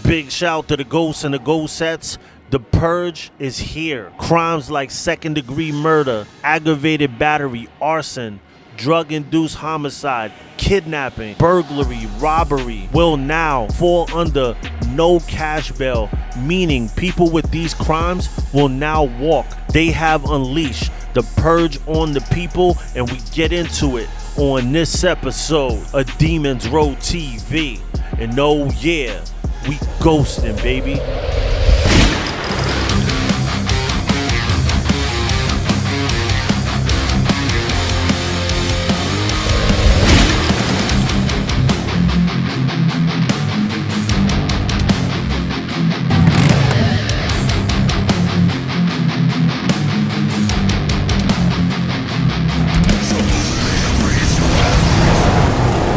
Big shout to the ghosts and the ghost sets. The Purge is here. Crimes like second-degree murder, aggravated battery, arson, drug-induced homicide, kidnapping, burglary, robbery will now fall under no cash bail, meaning people with these crimes will now walk. They have unleashed the Purge on the people, and we get into it on this episode of Demons Row TV. And oh yeah, we ghosting, baby.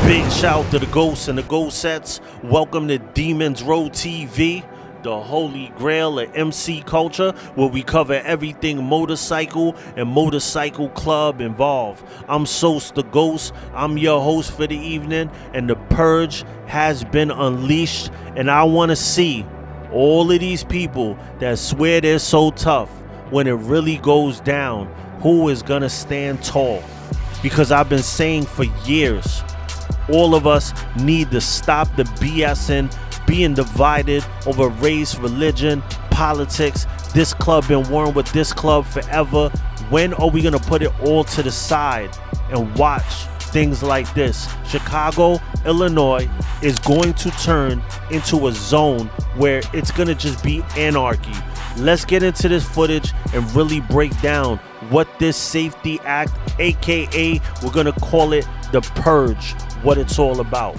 Big shout to the ghosts and the ghost sets. Welcome to Demons Row TV, the holy grail of MC culture, where we cover everything motorcycle and motorcycle club involved. I'm Sose The Ghost. I'm your host for the evening, and the Purge has been unleashed. And I want to see all of these people that swear they're so tough, when it really goes down, who is gonna stand tall? Because I've been saying for years, all of us need to stop the BSing, being divided over race, religion, politics. This club been worn with this club forever. When are we gonna put it all to the side and watch things like this? Chicago, Illinois is going to turn into a zone where it's gonna just be anarchy. Let's get into this footage and really break down what this Safety Act, aka we're gonna call it the Purge, what it's all about.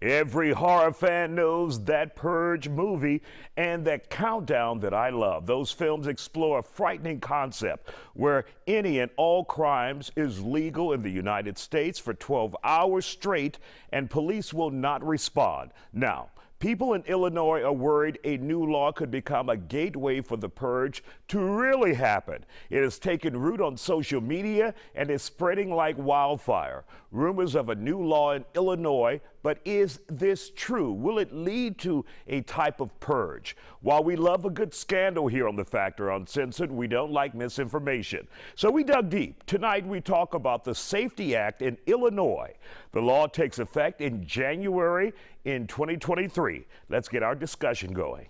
Every horror fan knows that Purge movie and that countdown that I love. Those films explore a frightening concept where any and all crimes is legal in the United States for 12 hours straight, and police will not respond. Now, people in Illinois are worried a new law could become a gateway for the Purge to really happen. It has taken root on social media and is spreading like wildfire. Rumors of a new law in Illinois, but is this true? Will it lead to a type of purge? While we love a good scandal here on The Factor Uncensored, we don't like misinformation. So we dug deep. Tonight we talk about the Safety Act in Illinois. The law takes effect in January in 2023. Let's get our discussion going.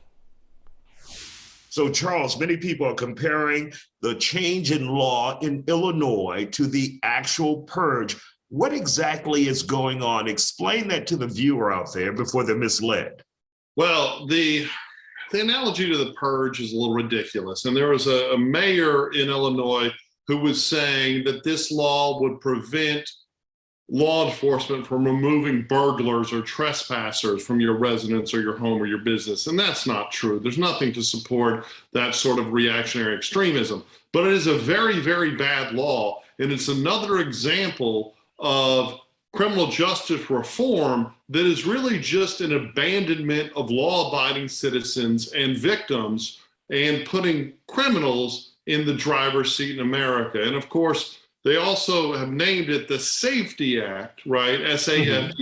So, Charles, many people are comparing the change in law in Illinois to the actual purge. What exactly is going on? Explain that to the viewer out there before they're misled. Well, the analogy to the purge is a little ridiculous. And there was a mayor in Illinois who was saying that this law would prevent law enforcement from removing burglars or trespassers from your residence or your home or your business. And that's not true. There's nothing to support that sort of reactionary extremism. But it is a very, very bad law. And it's another example of criminal justice reform that is really just an abandonment of law-abiding citizens and victims and putting criminals in the driver's seat in America. And of course, they also have named it the Safety Act, right? SAFET.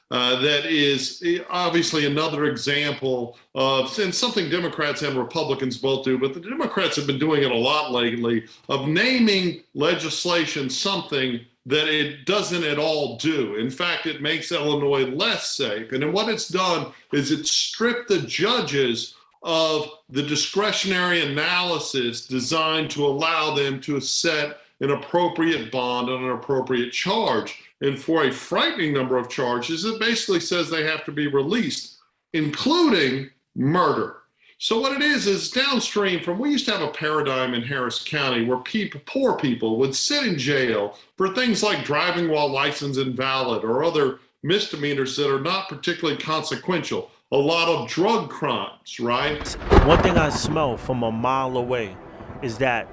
That is obviously another example of, and something Democrats and Republicans both do, but the Democrats have been doing it a lot lately, of naming legislation something that it doesn't at all do. In fact, it makes Illinois less safe. And then what it's done is it's stripped the judges of the discretionary analysis designed to allow them to set an appropriate bond on an appropriate charge. And for a frightening number of charges, it basically says they have to be released, including murder. So what it is downstream from, we used to have a paradigm in Harris County where poor people would sit in jail for things like driving while license invalid or other misdemeanors that are not particularly consequential. A lot of drug crimes, right? One thing I smell from a mile away is that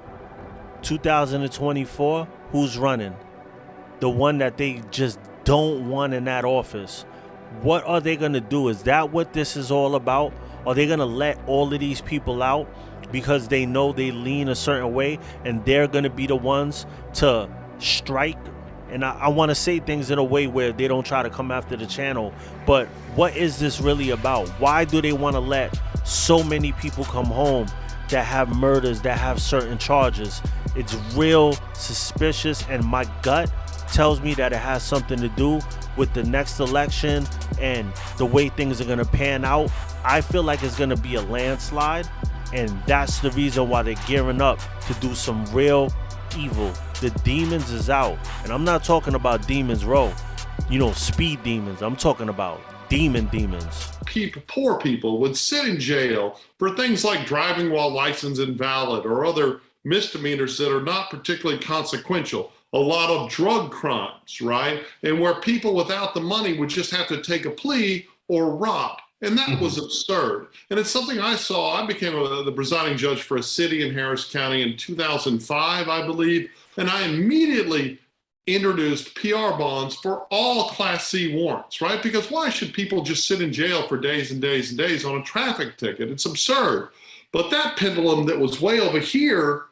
2024, who's running? The one that they just don't want in that office. What are they going to do? Is that what this is all about? Are they going to let all of these people out because they know they lean a certain way and they're going to be the ones to strike, and I want to say things in a way where they don't try to come after the channel, but what is this really about? Why do they want to let so many people come home that have murders, that have certain charges? It's real suspicious, and my gut tells me that it has something to do with the next election and the way things are going to pan out. I feel like it's going to be a landslide, and that's the reason why they're gearing up to do some real evil. The demons is out, and I'm not talking about Demons Row, speed demons. I'm talking about demons. Poor people would sit in jail for things like driving while license invalid or other misdemeanors that are not particularly consequential. A lot of drug crimes, right? And where people without the money would just have to take a plea or rob. And that was absurd. And it's something I saw. I became the presiding judge for a city in Harris County in 2005, I believe. And I immediately introduced PR bonds for all Class C warrants, right? Because why should people just sit in jail for days and days and days on a traffic ticket? It's absurd. But that pendulum that was way over here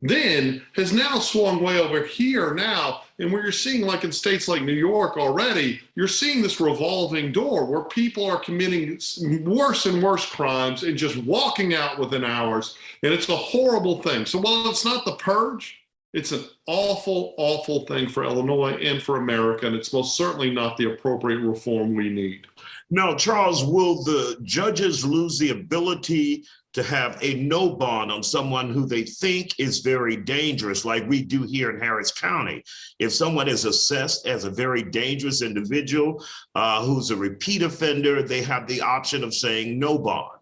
then has now swung way over here now. And where you're seeing, like in states like New York already, you're seeing this revolving door where people are committing worse and worse crimes and just walking out within hours. And it's a horrible thing. So while it's not the purge, it's an awful, awful thing for Illinois and for America. And it's most certainly not the appropriate reform we need. Now, Charles, will the judges lose the ability to have a no bond on someone who they think is very dangerous, like we do here in Harris County? If someone is assessed as a very dangerous individual who's a repeat offender, they have the option of saying no bond.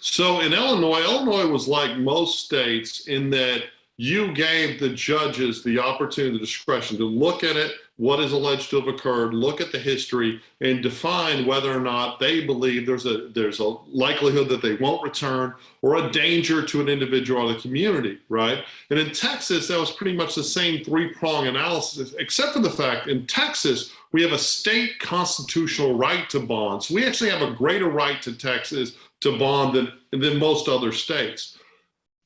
So in Illinois was like most states in that you gave the judges the opportunity, the discretion to look at it, what is alleged to have occurred, look at the history, and define whether or not they believe there's a likelihood that they won't return or a danger to an individual or the community, right? And in Texas, that was pretty much the same three-prong analysis, except for the fact in Texas, we have a state constitutional right to bond. So we actually have a greater right to Texas to bond than most other states.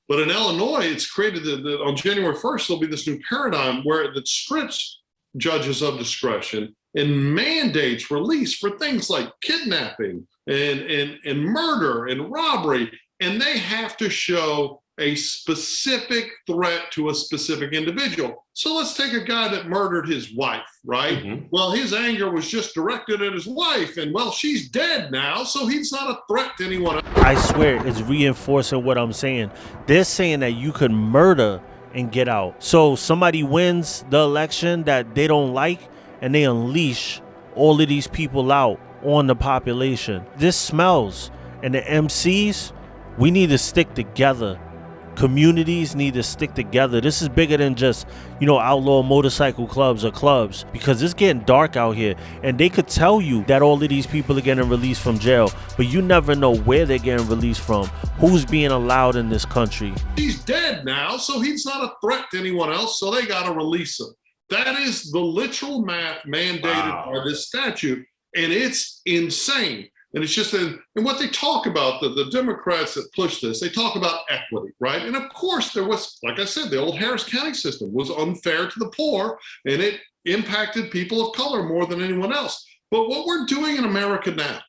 But in Illinois, it's created that on January 1st, there'll be this new paradigm where it strips judges of discretion and mandates release for things like kidnapping and murder and robbery. And they have to show a specific threat to a specific individual. So let's take a guy that murdered his wife, right? Well, his anger was just directed at his wife, and well, she's dead now, so he's not a threat to anyone else. I swear it's reinforcing what I'm saying. They're saying that you could murder and get out. So somebody wins the election that they don't like, and they unleash all of these people out on the population. This smells. And the MCs, we need to stick together. Communities need to stick together. This is bigger than just, outlaw motorcycle clubs or clubs, because it's getting dark out here. And they could tell you that all of these people are getting released from jail, but you never know where they're getting released from, who's being allowed in this country. He's dead now, so he's not a threat to anyone else, so they got to release him. That is the literal math mandated by this statute, and it's insane. And it's just, and what they talk about, the Democrats that push this, they talk about equity, right? And of course there was, like I said, the old Harris County system was unfair to the poor, and it impacted people of color more than anyone else. But what we're doing in America now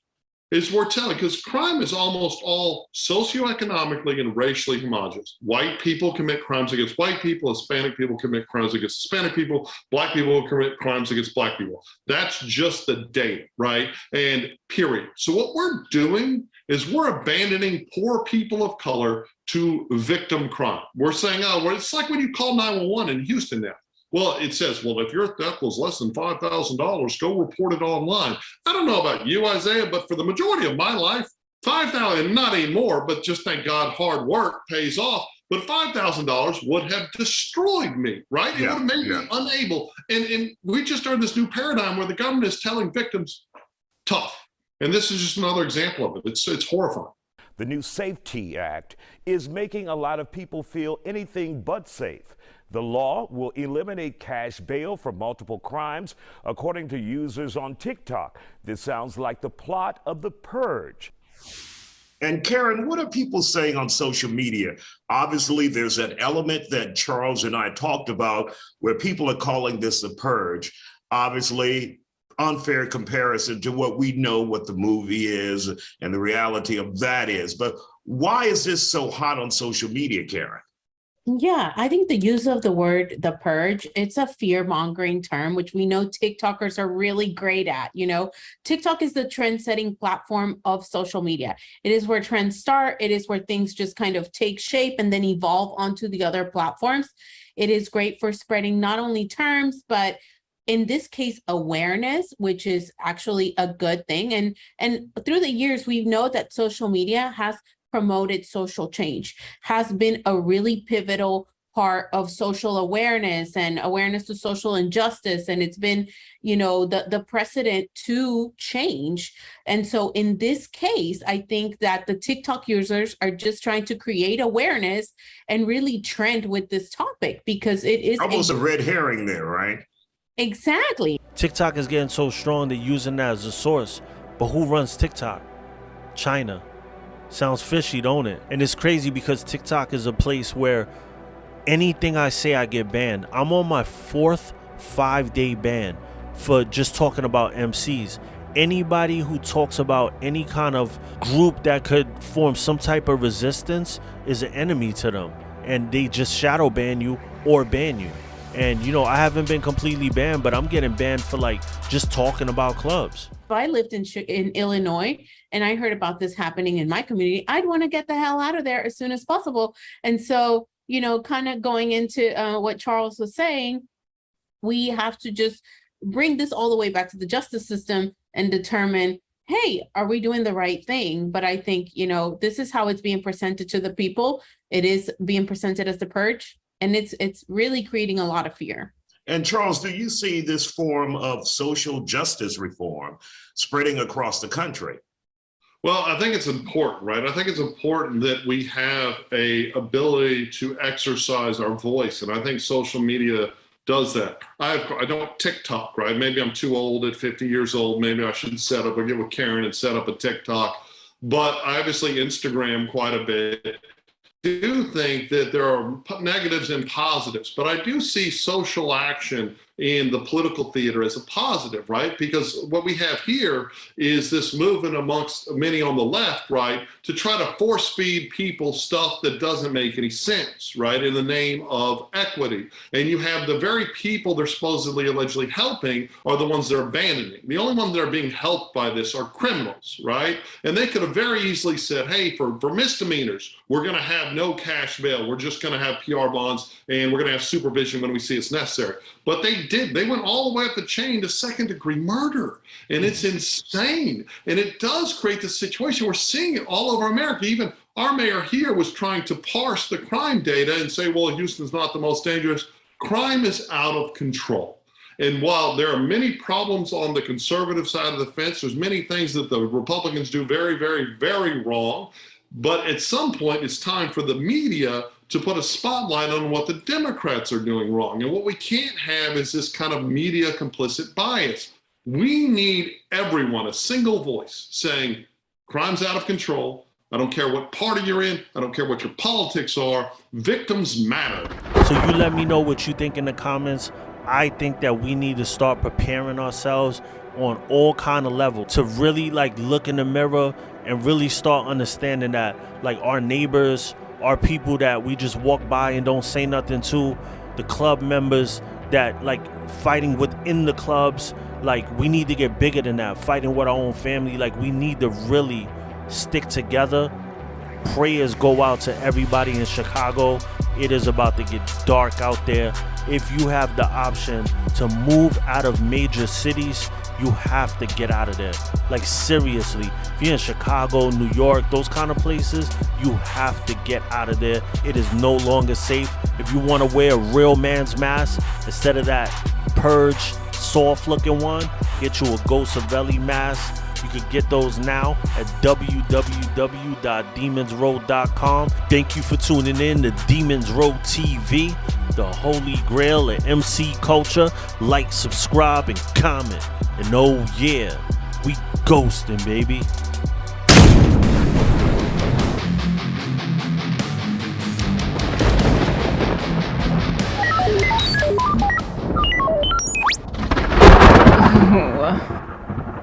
is we're telling, because crime is almost all socioeconomically and racially homogenous. White people commit crimes against white people, Hispanic people commit crimes against Hispanic people, Black people commit crimes against Black people. That's just the data, right? And period. So what we're doing is we're abandoning poor people of color to victim crime. We're saying, it's like when you call 911 in Houston now. Well, it says, well, if your theft was less than $5,000, go report it online. I don't know about you, Isiah, but for the majority of my life, $5,000, not anymore, but just thank God hard work pays off. But $5,000 would have destroyed me, right? It would have made me unable. And we just are in this new paradigm where the government is telling victims, tough. And this is just another example of it. It's horrifying. The new Safety Act is making a lot of people feel anything but safe. The law will eliminate cash bail for multiple crimes, according to users on TikTok. This sounds like the plot of The Purge. And Karen, what are people saying on social media? Obviously, there's that element that Charles and I talked about where people are calling this the purge. Obviously, unfair comparison to what we know what the movie is and the reality of that is. But why is this so hot on social media, Karen? Yeah, I think the use of the word the purge, it's a fear-mongering term, which we know TikTokers are really great at. TikTok is the trend-setting platform of social media. It is where trends start. It is where things just kind of take shape and then evolve onto the other platforms. It is great for spreading not only terms, but in this case, awareness, which is actually a good thing. And through the years, we know that social media has promoted social change, has been a really pivotal part of social awareness and awareness to social injustice. And it's been, the precedent to change. And so in this case, I think that the TikTok users are just trying to create awareness and really trend with this topic because it is almost a red herring there, right? Exactly. TikTok is getting so strong they're using that as a source. But who runs TikTok? China. Sounds fishy, don't it? And it's crazy because TikTok is a place where anything I say, I get banned. I'm on my 4th 5-day ban for just talking about MCs. Anybody who talks about any kind of group that could form some type of resistance is an enemy to them. And they just shadow ban you or ban you. And, I haven't been completely banned, but I'm getting banned for just talking about clubs. If I lived in Illinois and I heard about this happening in my community, I'd want to get the hell out of there as soon as possible. And so, kind of going into what Charles was saying, we have to just bring this all the way back to the justice system and determine, hey, are we doing the right thing? But I think, this is how it's being presented to the people. It is being presented as the purge. And it's really creating a lot of fear. And Charles, do you see this form of social justice reform spreading across the country? Well, I think it's important, right? I think it's important that we have a ability to exercise our voice. And I think social media does that. I don't TikTok, right? Maybe I'm too old at 50 years old. Maybe I should set up or get with Karen and set up a TikTok. But I obviously Instagram quite a bit. Do think that there are negatives and positives, but I do see social action in the political theater as a positive, right? Because what we have here is this movement amongst many on the left, right, to try to force feed people stuff that doesn't make any sense, right, in the name of equity. And you have the very people they're supposedly allegedly helping are the ones they're abandoning. The only ones that are being helped by this are criminals, right? And they could have very easily said, hey, for misdemeanors, we're going to have no cash bail. We're just going to have PR bonds and we're going to have supervision when we see it's necessary. But they did. They went all the way up the chain to second-degree murder. And it's insane. And it does create this situation. We're seeing it all over America. Even our mayor here was trying to parse the crime data and say, well, Houston's not the most dangerous. Crime is out of control. And while there are many problems on the conservative side of the fence, there's many things that the Republicans do very, very, very wrong. But at some point, it's time for the media to put a spotlight on what the Democrats are doing wrong. And what we can't have is this kind of media complicit bias. We need everyone, a single voice, saying crime's out of control. I don't care what party you're in. I don't care what your politics are. Victims matter. So you let me know what you think in the comments. I think that we need to start preparing ourselves on all kind of levels to really look in the mirror and really start understanding that our neighbors, our people that we just walk by and don't say nothing to, the club members that fighting within the clubs, we need to get bigger than that, fighting with our own family. We need to really stick together. Prayers go out to everybody in Chicago. It is about to get dark out there. If you have the option to move out of major cities, you have to get out of there. Seriously, if you're in Chicago, New York, those kind of places, you have to get out of there. It is no longer safe. If you want to wear a real man's mask instead of that Purge soft looking one, get you a Ghostaveli mask. You could get those now at www.demonsroad.com. Thank you for tuning in to Demons Road TV, the holy grail of MC culture. Like, subscribe, and comment. And oh yeah, we ghosting, baby. you.